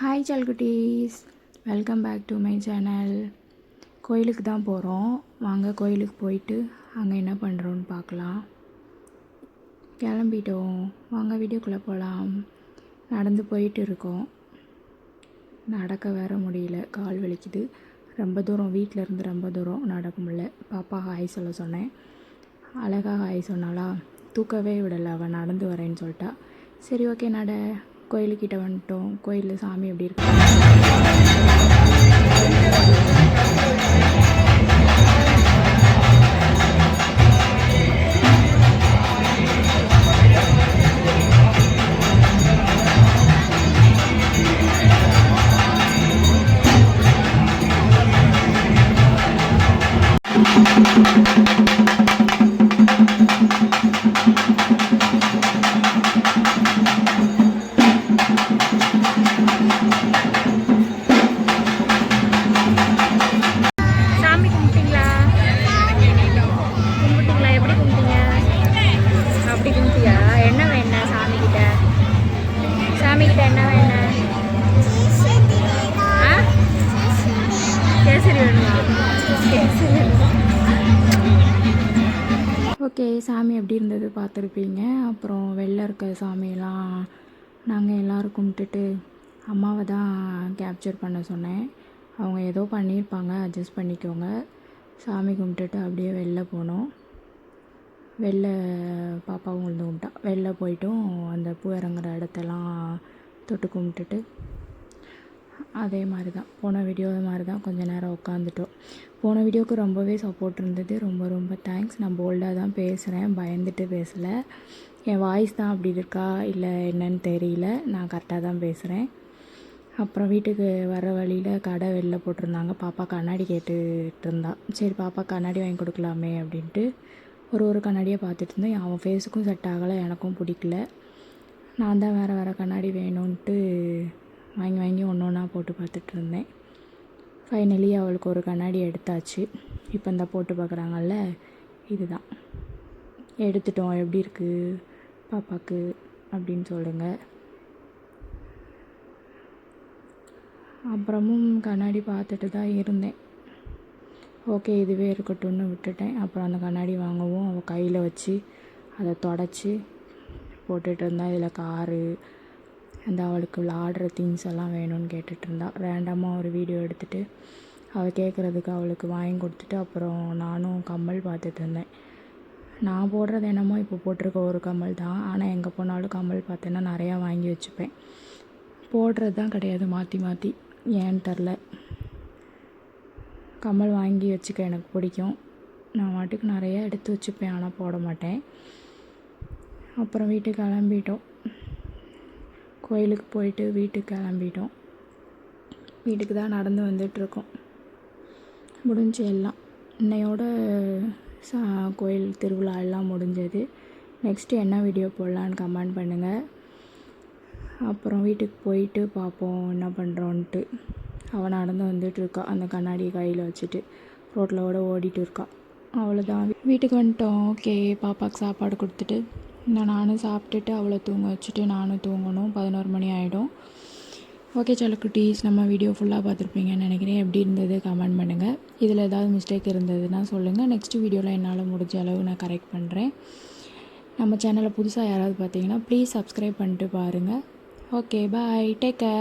Hi சல்குட்டீஸ், welcome back to my channel. கோயிலுக்கு தான் போகிறோம். வாங்க கோயிலுக்கு போயிட்டு அங்கே என்ன பண்ணுறோன்னு பார்க்கலாம். கிளம்பிட்டோம், வாங்க வீடியோக்குள்ளே போகலாம். நடந்து போயிட்டு இருக்கோம். நடக்க வேற முடியல, கால் வலிக்குது. ரொம்ப தூரம், வீட்டில் இருந்து ரொம்ப தூரம் நடக்க முடியல. பாப்பா ஹாய் சொல்ல சொன்னேன், அழகாக ஹாய் சொன்னாலா, தூக்கவே விடலை. அவள் நடந்து வரேன்னு சொல்லிட்டா. சரி ஓகே நட. கோயிலுக்கிட்ட வந்துட்டோம். கோயிலில் சாமி எப்படி இருக்கு. ஓகே, சாமி எப்படி இருந்தது பார்த்துருப்பீங்க. அப்புறம் வெளில இருக்க சாமியெல்லாம் நாங்கள் எல்லோரும் கும்பிட்டுட்டு அம்மாவை தான் கேப்சர் பண்ண சொன்னேன். அவங்க ஏதோ பண்ணியிருப்பாங்க, அட்ஜஸ்ட் பண்ணிக்கோங்க. சாமி கும்பிட்டுட்டு அப்படியே வெளில போனோம். வெளில பாப்பாவும் விழுந்து கும்பிட்டா. வெளில போயிட்டும் அந்த பூ இறங்குற இடத்தெல்லாம் தொட்டு கும்பிட்டுட்டு அதே மாதிரி தான் போன வீடியோ மாதிரி தான் கொஞ்சம் நேரம் உட்காந்துட்டோம். போன வீடியோவுக்கு ரொம்பவே சப்போர்ட் இருந்தது. ரொம்ப ரொம்ப தேங்க்ஸ். நான் போல்டாக தான் பேசுகிறேன், பயந்துட்டு பேசலை. என் வாய்ஸ் தான் அப்படி இருக்கா இல்லை என்னன்னு தெரியல. நான் கரெக்டாக தான் பேசுகிறேன். அப்புறம் வீட்டுக்கு வர வழியில் கடை வெளில போட்டிருந்தாங்க. பாப்பா கண்ணாடி கேட்டுட்டு இருந்தா. சரி பாப்பா கண்ணாடி வாங்கி கொடுக்கலாமே அப்படின்ட்டு ஒரு கண்ணாடியை பார்த்துட்டு இருந்தேன். அவன் ஃபேஸுக்கும் செட் ஆகலை, எனக்கும் பிடிக்கல. நான் தான் வேறு கண்ணாடி வேணும்ன்ட்டு வாங்கி ஒன்று ஒன்றா போட்டு பார்த்துட்ருந்தேன். ஃபைனலி அவளுக்கு ஒரு கண்ணாடி எடுத்தாச்சு. இப்போ இந்த போட்டு பார்க்குறாங்கல்ல, இதுதான் எடுத்துட்டோம். எப்படி இருக்குது பாப்பாவுக்கு அப்படின்னு சொல்லுங்கள். அப்புறமும் கண்ணாடி பார்த்துட்டு தான் இருந்தேன். ஓகே இதுவே இருக்கட்டும்னு விட்டுட்டேன். அப்புறம் அந்த கண்ணாடி வாங்கவும் அவள் கையில் வச்சு அதை தொடச்சி போட்டுட்டு இருந்தா. இதில் காரு அந்த அவளுக்கு விளாடுற திங்ஸ் எல்லாம் வேணும்னு கேட்டுட்ருந்தா. ரேண்டமாக ஒரு வீடியோ எடுத்துகிட்டு அவள் கேட்குறதுக்கு அவளுக்கு வாங்கி கொடுத்துட்டு அப்புறம் நானும் கம்மல் பார்த்துட்டு இருந்தேன். நான் போடுறது என்னமோ இப்போ போட்டிருக்க ஒரு கம்மல் தான். ஆனால் எங்கே போனாலும் கம்மல் பார்த்தேன்னா நிறையா வாங்கி வச்சுப்பேன். போடுறது தான் கிடையாது, மாற்றி மாற்றி. ஏன்னு தெரில, கம்மல் வாங்கி வச்சுக்க எனக்கு பிடிக்கும். நான் மாட்டுக்கு நிறையா எடுத்து வச்சுப்பேன், ஆனால் போட மாட்டேன். அப்புறம் வீட்டுக்கு கிளம்பிட்டோம். கோயிலுக்கு போயிட்டு வீட்டுக்கு கிளம்பிட்டோம். வீட்டுக்கு தான் நடந்து வந்துட்டுருக்கோம். முடிஞ்சு எல்லாம் இன்னையோட கோயில் திருவிழா எல்லாம் முடிஞ்சது. நெக்ஸ்ட்டு என்ன வீடியோ போடலான்னு கமெண்ட் பண்ணுங்கள். அப்புறம் வீட்டுக்கு போயிட்டு பார்ப்போம் என்ன பண்ணுறோன்ட்டு. அவள் நடந்து வந்துட்டுருக்கா, அந்த கண்ணாடியை கையில் வச்சுட்டு ரோட்டில் ஓடிட்டு இருக்கா. அவ்வளோதான், வீட்டுக்கு வந்துட்டோம். ஓகே, பாப்பாவுக்கு சாப்பாடு கொடுத்துட்டு நானும் சாப்பிட்டுட்டு அவளை தூங்க வச்சுட்டு நானும் தூங்கணும். 11 மணி ஆகிடும். ஓகே சலக்குட்டீஸ், நம்ம வீடியோ ஃபுல்லாக பார்த்துருப்பீங்கன்னு நினைக்கிறேன். எப்படி இருந்தது கமெண்ட் பண்ணுங்கள். இதில் ஏதாவது மிஸ்டேக் இருந்ததுன்னா சொல்லுங்கள். நெக்ஸ்ட்டு வீடியோவில் என்னால் முடிஞ்ச அளவு நான் கரெக்ட் பண்ணுறேன். நம்ம சேனலை புதுசாக யாராவது பார்த்தீங்கன்னா ப்ளீஸ் சப்ஸ்கிரைப் பண்ணிட்டு பாருங்கள். Okay bye, take care.